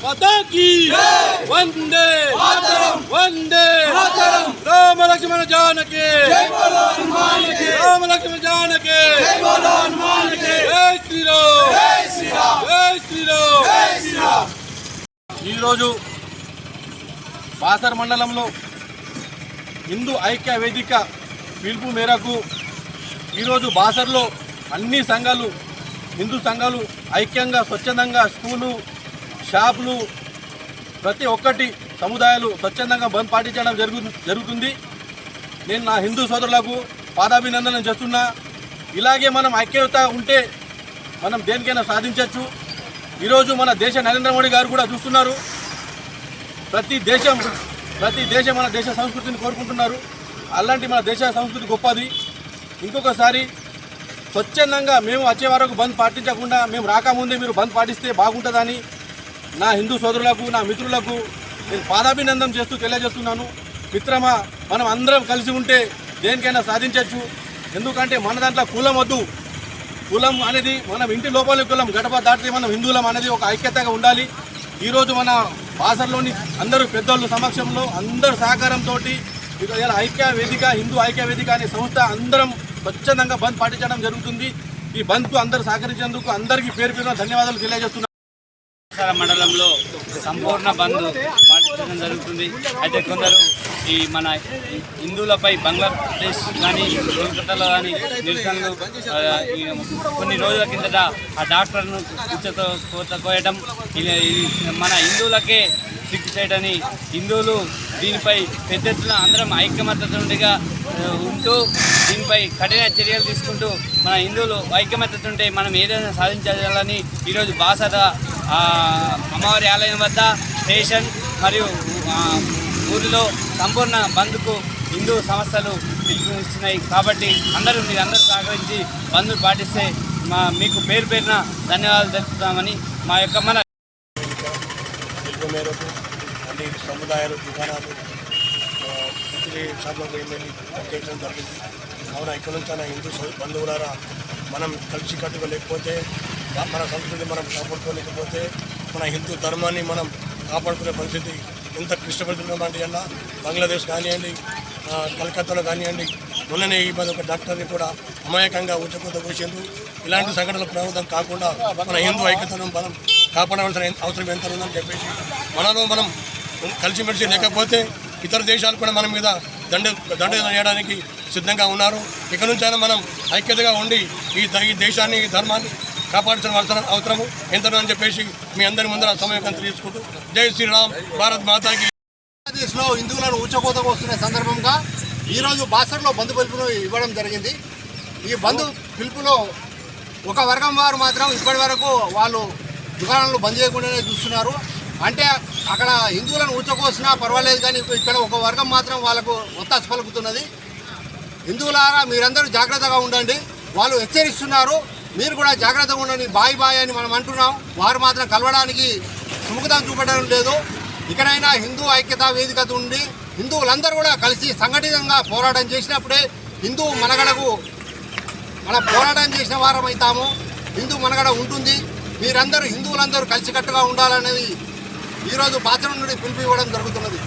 माता की वंदे वंदे राम लक्ष्मण जानकी राम लक्ष्मण जानकी जय श्री राम जय श्री राम। बासर మండలంలో హిందూ ఐక్య వేదిక పిలుపు మేరకు ఈరోజు బాసర్లో అన్ని సంఘాలు హిందూ సంఘాలు ఐక్యంగా స్వచ్ఛందంగా స్కూలు షాపులు ప్రతి ఒక్కటి సముదాయాలు స్వచ్ఛందంగా బంద్ పాటించడం జరుగుతుంది। నేను నా హిందూ సోదరులకు పాదాభినందనం చేస్తున్నా। ఇలాగే మనం ఐక్యత ఉంటే మనం దేనికైనా సాధించవచ్చు। ఈరోజు మన దేశ నరేంద్ర మోడీ గారు కూడా చూస్తున్నారు, ప్రతి దేశం మన దేశ సంస్కృతిని కోరుకుంటున్నారు। అలాంటి మన దేశ సంస్కృతి గొప్పది। ఇంకొకసారి స్వచ్ఛందంగా మేము వచ్చే వరకు బంద్ పాటించకుండా మేము రాకముందే మీరు బంద్ పాటిస్తే బాగుంటుందని నా హిందూ సోదరులకు నా మిత్రులకు నేను పాదాభినందనం చేస్తూ తెలియజేస్తున్నాను। మిత్రమా, మనం అందరం కలిసి ఉంటే దేనికైనా సాధించవచ్చు। ఎందుకంటే మన దాంట్లో కులం వద్దు, కులం అనేది మనం ఇంటి లోపలి కులం గడప దాటితే మనం హిందువులం అనేది ఒక ఐక్యతగా ఉండాలి। ఈరోజు మన బాసర్లోని అందరూ పెద్దోళ్ళ సమక్షంలో అందరు సహకారంతో ఇలా ఐక్య వేదిక హిందూ ఐక్య వేదిక అనే సంస్థ అందరం స్వచ్ఛందంగా బంద్ పాటించడం జరుగుతుంది। ఈ బంద్కు అందరూ సహకరించేందుకు అందరికీ పేరు పేరున ధన్యవాదాలు తెలియజేస్తున్నాను। మండలంలో సంపూర్ణ బంద్ పాటించడం జరుగుతుంది। అయితే కొందరు ఈ మన హిందువులపై బంగ్లాదేశ్ కానీ కోల్కతాలో కానీ నిరసనలు కొన్ని రోజుల కిందట ఆ డాక్టర్ను కూర్చోతో కోయడం మన హిందువులకే సిగ్గు చేయడని హిందువులు దీనిపై పెద్ద ఎత్తున అందరం ఐక్యమత్యగా ఉంటూ దీనిపై కఠిన చర్యలు తీసుకుంటూ మన హిందువులు ఐక్యమత్యత ఉంటే మనం ఏదైనా సాధించాలని ఈరోజు బాసర అమ్మవారి ఆలయం వద్ద స్టేషన్ మరియు ఊరిలో సంపూర్ణ బంద్కు హిందూ సంస్థలు పిలుపునిస్తున్నాయి। కాబట్టి మీరందరూ సహకరించి బంద్ పాటిస్తే మీకు పేరు పేరున ధన్యవాదాలు తెలుపుతామని మా యొక్క మన మేరకు అన్ని సముదాయాలు దుకాణాలు షాప్లో ప్రత్యేకించడం జరిగింది। కావున ఇక్కడ నుంచి హిందూ బంధువులారా మనం కలిసికట్టుగా లేకపోతే మన సంస్కృతి మనం కాపాడుకోలేకపోతే మన హిందూ ధర్మాన్ని మనం కాపాడుకునే పరిస్థితి ఎంత క్లిష్టపడుతున్నటువంటి అన్న బంగ్లాదేశ్ కానివ్వండి, కలకత్తాలో కానివ్వండి, మొన్ననే ఈ మధ్య ఒక డాక్టర్ని కూడా అమాయకంగా ఉచ్చకొత్త కూర్చేందుకు ఇలాంటి సంఘటనలు పునరావృతం కాకుండా మన హిందూ ఐక్యతను మనం కాపాడవలసిన అవసరం ఎంత ఉందని చెప్పేసి మనలో మనం కలిసిమెలిసి లేకపోతే ఇతర దేశాలు కూడా మన మీద దండ చేయడానికి సిద్ధంగా ఉన్నారు। ఇక నుంచైనా మనం ఐక్యతగా ఉండి ఈ దేశాన్ని ఈ ధర్మాన్ని కాపాడాల్సిన అవసరం ఎంతనో అని చెప్పేసి మీ అందరి ముందర సమయం తీసుకుంటూ జై శ్రీరామ్, భారత్ మాతాకి। బంగ్లాదేశ్లో హిందువులను ఊచకోతకు వస్తున్న సందర్భంగా ఈరోజు బాసర్లో బంద్ పిలుపును ఇవ్వడం జరిగింది। ఈ బంద్ పిలుపులో ఒక వర్గం వారు మాత్రం ఇప్పటి వరకు వాళ్ళు దుకాణాలు బంద్ చేయకుండానే చూస్తున్నారు। అంటే అక్కడ హిందువులను ఊచకోసినా పర్వాలేదు, కానీ ఇక్కడ ఒక వర్గం మాత్రం వాళ్ళకు ఒత్తాసు పలుకుతున్నది। హిందువులారా మీరందరూ జాగ్రత్తగా ఉండండి, వాళ్ళు హెచ్చరిస్తున్నారు, మీరు కూడా జాగ్రత్తగా ఉండండి, బాయ్ బాయ్ అని మనం అంటున్నాం। వారు మాత్రం కలవడానికి సుముఖతం చూపడం లేదు। ఇక్కడైనా హిందూ ఐక్యతా వేదిక ఉండి హిందువులందరూ కూడా కలిసి సంఘటితంగా పోరాటం చేసినప్పుడే హిందూ మనగడకు మనం పోరాటం చేసిన వారం అవుతాము, హిందూ మనగడ ఉంటుంది। మీరందరూ హిందువులందరూ కలిసికట్టుగా ఉండాలనేది ఈరోజు బాసర నుండి పిలుపు ఇవ్వడం జరుగుతున్నది।